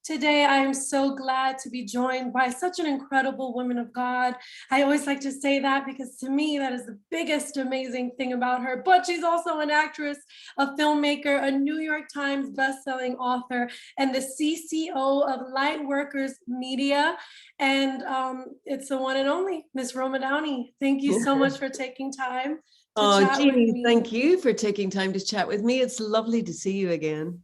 Today, I am so glad to be joined by such an incredible woman of God. I always like to say that because to me, that is the biggest amazing thing about her. But she's also an actress, a filmmaker, a New York Times bestselling author, and the CCO of Lightworkers Media. And it's the one and only Miss Roma Downey. Thank you so much for taking time to Oh, chat with Jeannie, me. thank you for taking time to chat with me. It's lovely to see you again.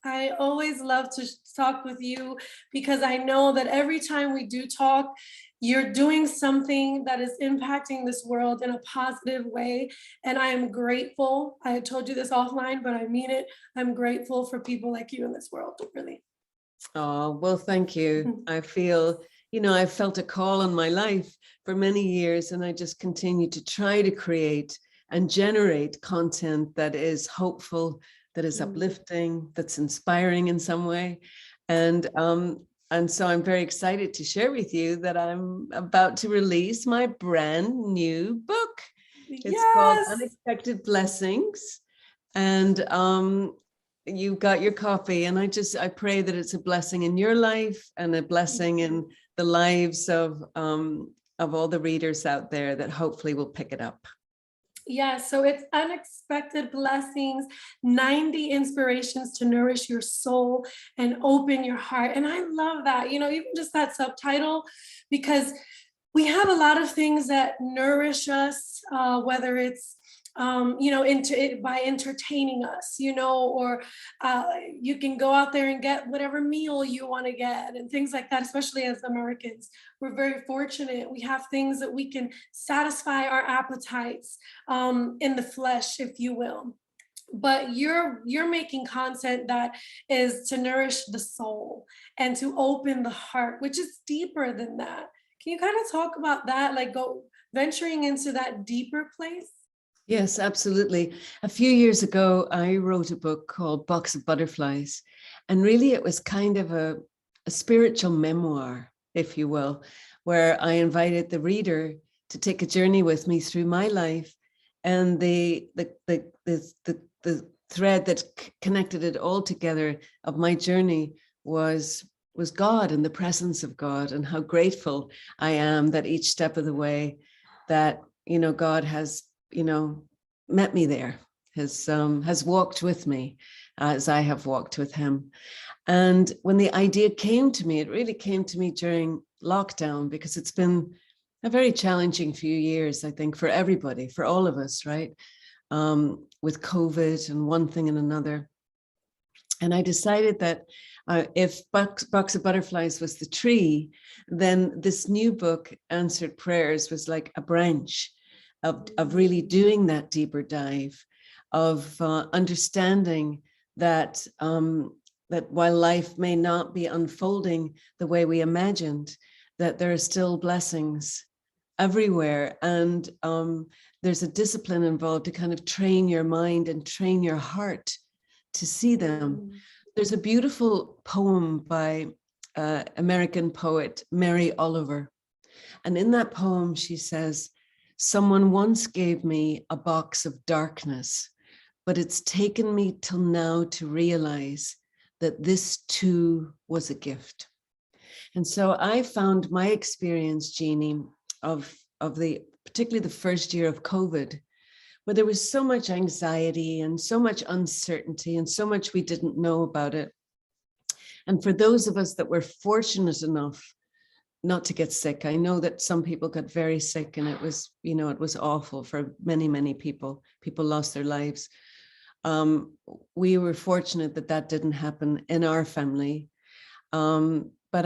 I always love to talk with you because I know that every time we do talk, you're doing something that is impacting this world in a positive way. And I am grateful. I told you this offline, but I mean it. I'm grateful for people like you in this world, really. Oh, well, thank you. I feel, I've felt a call on my life for many years, and I just continue to try to create and generate content that is hopeful, that is uplifting, that's inspiring in some way. And so I'm very excited to share with you that I'm about to release my brand new book. It's called Yes. Unexpected Blessings. And you've got your copy, and I pray that it's a blessing in your life and a blessing in the lives of all the readers out there that hopefully will pick it up. Yeah, so it's Unexpected Blessings, 90 inspirations to nourish your soul and open your heart. And I love that, even just that subtitle, because we have a lot of things that nourish us, whether it's by entertaining us, or you can go out there and get whatever meal you want to get and things like that. Especially as Americans, we're very fortunate. We have things that we can satisfy our appetites in the flesh, if you will. But you're making content that is to nourish the soul and to open the heart, which is deeper than that. Can you kind of talk about that, like go venturing into that deeper place? Yes, absolutely. A few years ago, I wrote a book called Box of Butterflies. And really, it was kind of a spiritual memoir, if you will, where I invited the reader to take a journey with me through my life. And the thread that connected it all together of my journey was God and the presence of God, and how grateful I am that each step of the way that, God has met me there, has walked with me as I have walked with him. And when the idea came to me, it really came to me during lockdown, because it's been a very challenging few years, I think, for everybody, for all of us, right? With COVID and one thing and another. And I decided that if Box of Butterflies was the tree, then this new book, Answered Prayers, was like a branch of really doing that deeper dive, of understanding that that while life may not be unfolding the way we imagined, that there are still blessings everywhere. And there's a discipline involved to kind of train your mind and train your heart to see them. There's a beautiful poem by American poet Mary Oliver. And in that poem, she says, "Someone once gave me a box of darkness, but it's taken me till now to realize that this too was a gift." And so I found my experience, Jeannie, of particularly the first year of COVID, where there was so much anxiety and so much uncertainty and so much we didn't know about it. And for those of us that were fortunate enough not to get sick, I know that some people got very sick, and it was, it was awful for many, many people. People lost their lives. We were fortunate that didn't happen in our family. But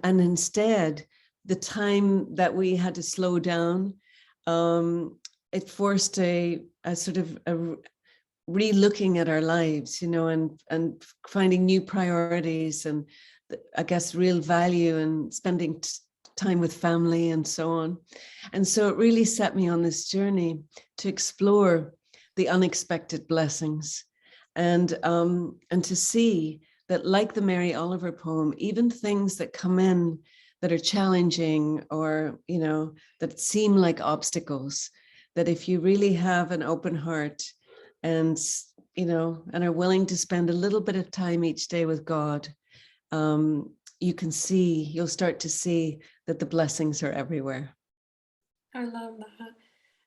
instead, the time that we had to slow down, it forced a sort of a re-looking at our lives, and finding new priorities, and I guess real value, and spending time with family and so on. And so it really set me on this journey to explore the unexpected blessings, and to see that, like the Mary Oliver poem, even things that come in that are challenging, or, that seem like obstacles, that if you really have an open heart and, and are willing to spend a little bit of time each day with God, you'll start to see that the blessings are everywhere. I love that.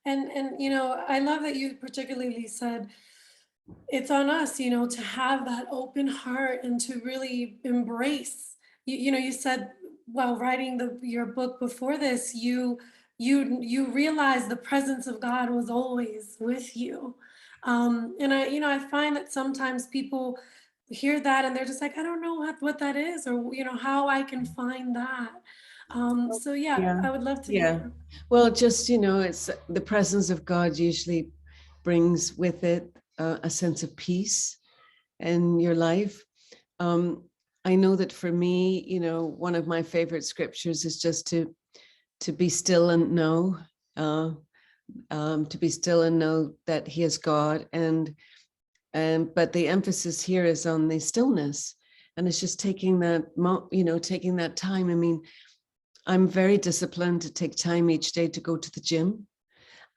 And you know, I love that you particularly said it's on us, you know, to have that open heart and to really embrace. You know, you said while writing your book before this, you realized the presence of God was always with you. And I, you know, I find that sometimes people hear that and they're just like, I don't know what that is, or you know, how I can find that. So yeah, Yeah. I would love to Yeah. hear. Well, just, it's the presence of God usually brings with it a sense of peace in your life. Um, I know that for me, one of my favorite scriptures is just to be still and know, to be still and know that He is God. But the emphasis here is on the stillness, and it's just taking that, taking that time. I mean, I'm very disciplined to take time each day to go to the gym.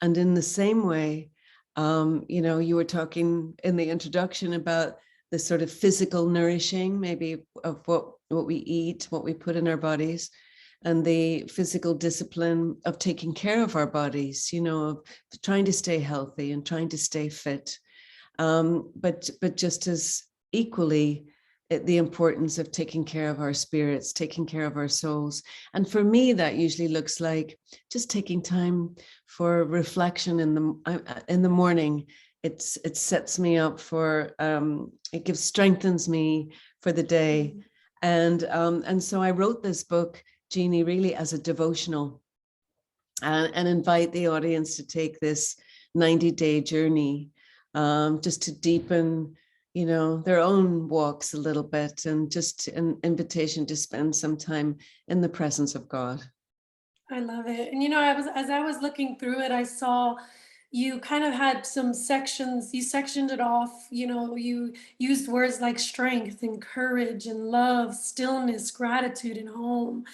And in the same way, you were talking in the introduction about the sort of physical nourishing, maybe of what we eat, what we put in our bodies, and the physical discipline of taking care of our bodies, of trying to stay healthy and trying to stay fit. But just as equally, the importance of taking care of our spirits, taking care of our souls. And for me, that usually looks like just taking time for reflection in the morning. It sets me up for, it strengthens me for the day. And so I wrote this book, Jeannie, really as a devotional, and invite the audience to take this 90-day journey, just to deepen their own walks a little bit, and just an invitation to spend some time in the presence of God. I love it. And as I was looking through it, I saw you kind of had some sections, you sectioned it off, you used words like strength and courage and love, stillness, gratitude, and home.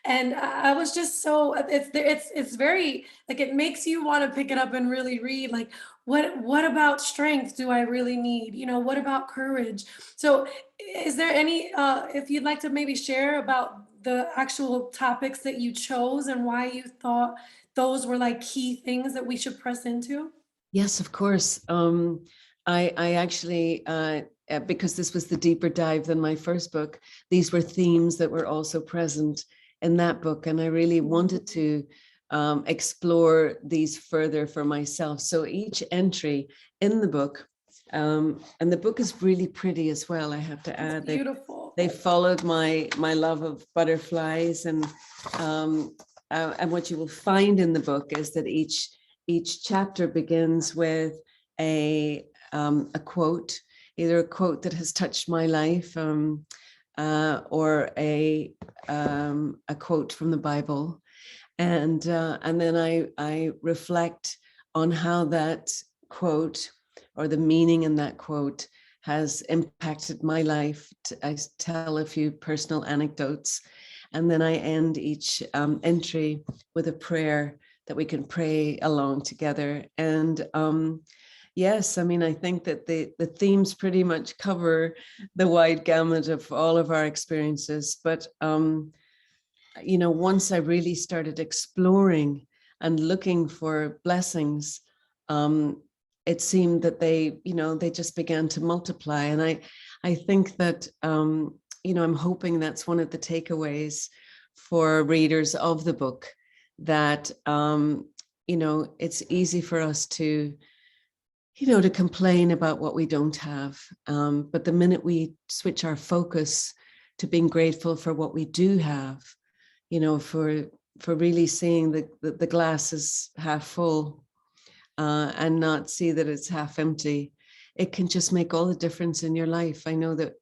And I was just so it's very like it makes you want to pick it up and really read like what about strength do I really need? What about courage? So is there any if you'd like to maybe share about the actual topics that you chose and why you thought those were like key things that we should press into? Yes, of course. I actually, because this was the deeper dive than my first book, these were themes that were also present in that book. And I really wanted to explore these further for myself. So each entry in the book, and the book is really pretty as well, I have to add. It's beautiful. They followed my love of butterflies, and what you will find in the book is that each chapter begins with a quote, either a quote that has touched my life, or a quote from the Bible, and then I reflect on how that quote or the meaning in that quote has impacted my life. I tell a few personal anecdotes, and then I end each entry with a prayer that we can pray along together. And yes, I mean, I think that the themes pretty much cover the wide gamut of all of our experiences. But, once I really started exploring and looking for blessings, it seemed that they just began to multiply. And I think that, I'm hoping that's one of the takeaways for readers of the book, that, it's easy for us to complain about what we don't have. But the minute we switch our focus to being grateful for what we do have, for really seeing the glass is half full, and not see that it's half empty, it can just make all the difference in your life. I know that,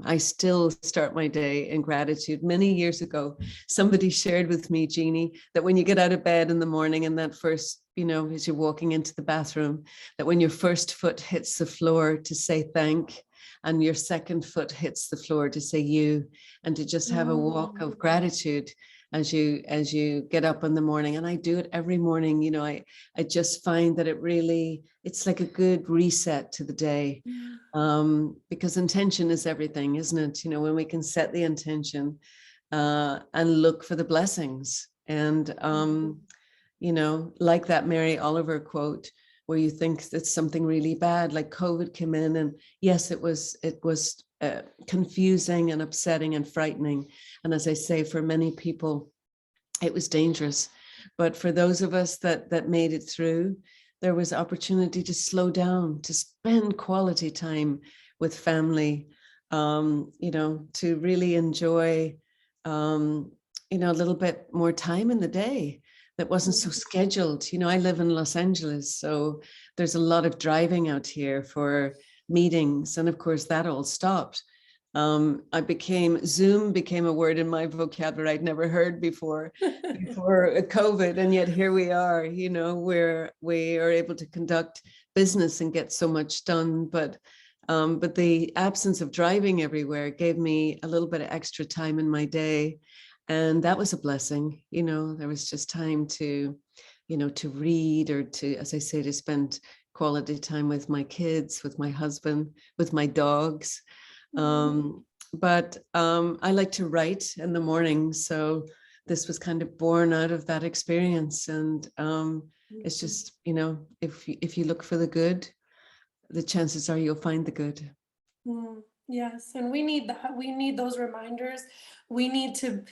I still start my day in gratitude. Many years ago, somebody shared with me, Jeannie, that when you get out of bed in the morning and that first, as you're walking into the bathroom, that when your first foot hits the floor to say thank, and your second foot hits the floor to say you, and to just have a walk of gratitude. as you get up in the morning. And I do it every morning. I just find that it's like a good reset to the day. Because intention is everything, isn't it? When we can set the intention and look for the blessings. And like that Mary Oliver quote, where you think that something really bad, like COVID, came in, and yes, it was confusing and upsetting and frightening. And as I say, for many people, it was dangerous. But for those of us that made it through, there was opportunity to slow down, to spend quality time with family, to really enjoy, a little bit more time in the day that wasn't so scheduled. I live in Los Angeles, so there's a lot of driving out here for meetings. And of course, that all stopped. Zoom became a word in my vocabulary I'd never heard before COVID. And yet here we are, where we are able to conduct business and get so much done. But the absence of driving everywhere gave me a little bit of extra time in my day. And that was a blessing. There was just time to read, or to, as I say, to spend quality time with my kids, with my husband, with my dogs. But I like to write in the morning. So this was kind of born out of that experience. And it's just, if you look for the good, the chances are you'll find the good. Yes, and we need that. We need those reminders. We need to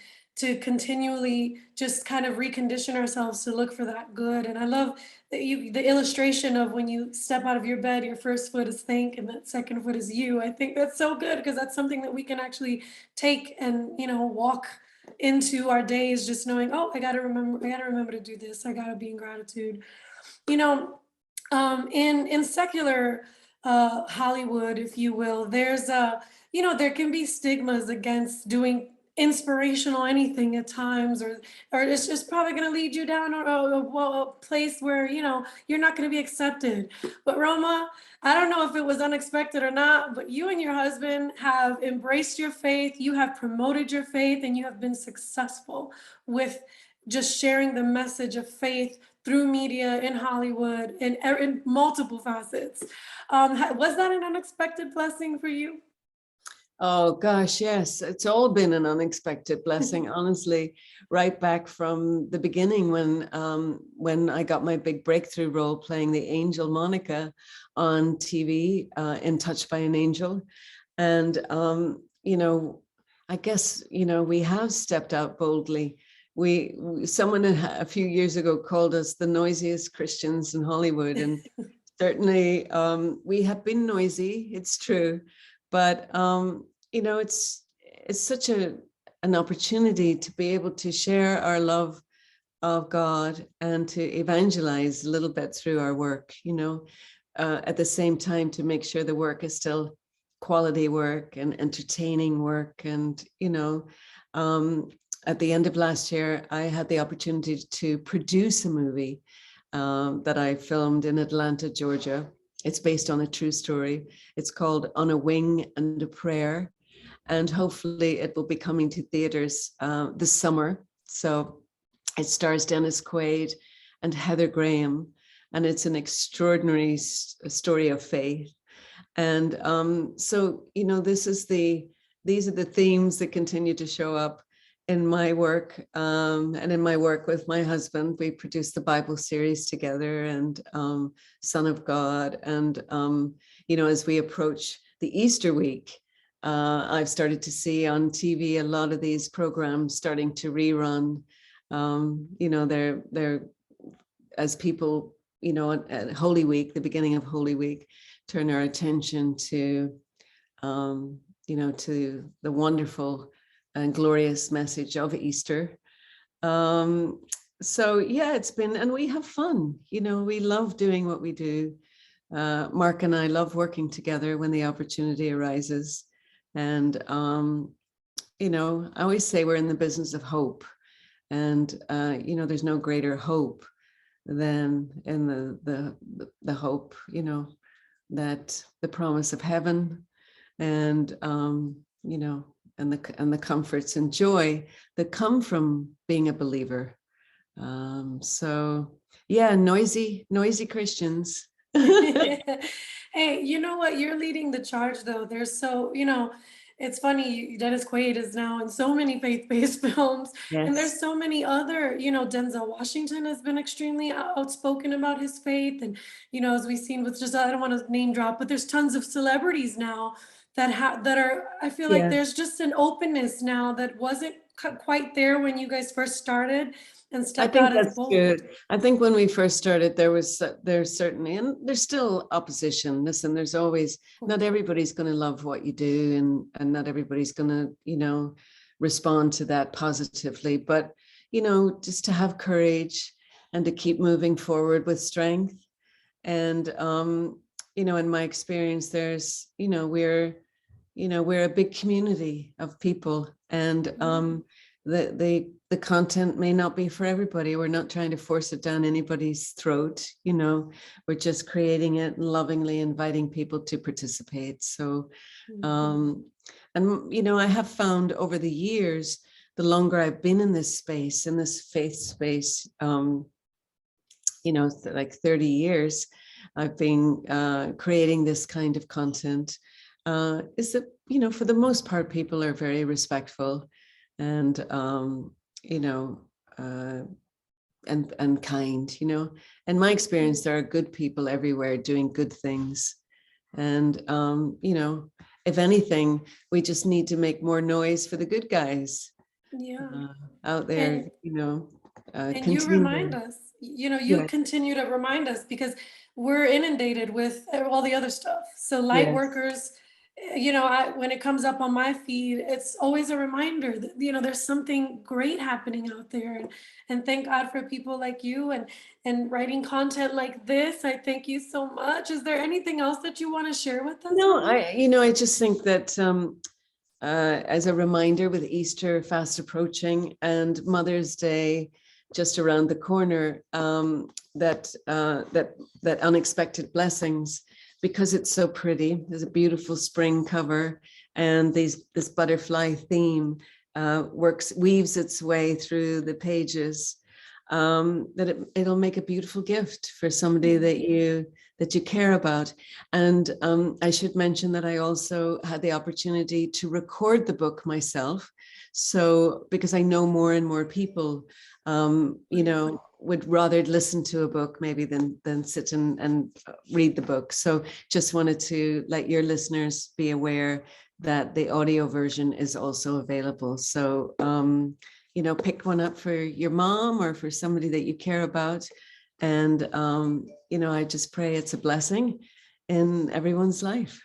continually just kind of recondition ourselves to look for that good. And I love that the illustration of when you step out of your bed, your first foot is think, and that second foot is you. I think that's so good, because that's something that we can actually take and walk into our days, just knowing, oh, I gotta remember to do this. I gotta be in gratitude. In secular Hollywood, if you will, there's there can be stigmas against doing inspirational anything at times, or it's just probably going to lead you down a place where you're not going to be accepted. But Roma, I don't know if it was unexpected or not, but you and your husband have embraced your faith, you have promoted your faith, and you have been successful with just sharing the message of faith through media in Hollywood in multiple facets. Was that an unexpected blessing for you? Oh gosh, yes. It's all been an unexpected blessing, honestly, right back from the beginning when I got my big breakthrough role playing the angel Monica on TV in Touched by an Angel. And, I guess, we have stepped out boldly. Someone a few years ago called us the noisiest Christians in Hollywood. And certainly we have been noisy, it's true. But, it's such an opportunity to be able to share our love of God and to evangelize a little bit through our work, at the same time to make sure the work is still quality work and entertaining work. And, at the end of last year, I had the opportunity to produce a movie that I filmed in Atlanta, Georgia. It's based on a true story. It's called On a Wing and a Prayer, and hopefully it will be coming to theaters this summer. So it stars Dennis Quaid and Heather Graham, and it's an extraordinary story of faith. And so, these are the themes that continue to show up in my work, and in my work with my husband. We produced the Bible series together, and Son of God. And, as we approach the Easter week, I've started to see on TV a lot of these programs starting to rerun. They're as people, at Holy Week, the beginning of Holy Week, turn our attention to, to the wonderful and glorious message of Easter. So yeah, it's been, and we have fun. We love doing what we do. Mark and I love working together when the opportunity arises. And, I always say we're in the business of hope. And, there's no greater hope than in the hope, that the promise of heaven and, the comforts and joy that come from being a believer. So yeah, noisy Christians. Hey, you know what? You're leading the charge, though. It's funny. Dennis Quaid is now in so many faith-based films, and Yes. there's so many other. Denzel Washington has been extremely outspoken about his faith, and as we've seen with just I don't want to name drop, but there's tons of celebrities now that are. I feel like Yes. there's just an openness now that wasn't quite there when you guys first started and I stepped think out as that's bold. good. I think when we first started, there's certainly, and there's still opposition. Listen, there's always, not everybody's going to love what you do, and not everybody's going to, respond to that positively. But, just to have courage and to keep moving forward with strength. And, in my experience, we're a big community of people, and the content may not be for everybody. We're not trying to force it down anybody's throat. We're just creating it and lovingly inviting people to participate. So, and I have found over the years, the longer I've been in this space, in this faith space, like 30 years, I've been creating this kind of content. Is that, for the most part, people are very respectful and, and kind, In my experience, there are good people everywhere doing good things. And, if anything, we just need to make more noise for the good guys out there, And you remind continue. us, you Yeah. continue to remind us because we're inundated with all the other stuff. So light Yes. workers, when it comes up on my feed, it's always a reminder that, there's something great happening out there. And thank God for people like you and writing content like this. I thank you so much. Is there anything else that you want to share with us, No, Roma? I just think that as a reminder, with Easter fast approaching and Mother's Day just around the corner, that unexpected blessings, because it's so pretty. There's a beautiful spring cover, and this butterfly theme weaves its way through the pages. That it'll make a beautiful gift for somebody that you care about. And I should mention that I also had the opportunity to record the book myself. So, because I know more and more people, would rather listen to a book maybe than sit and read the book. So just wanted to let your listeners be aware that the audio version is also available. So, pick one up for your mom or for somebody that you care about. And, I just pray it's a blessing in everyone's life.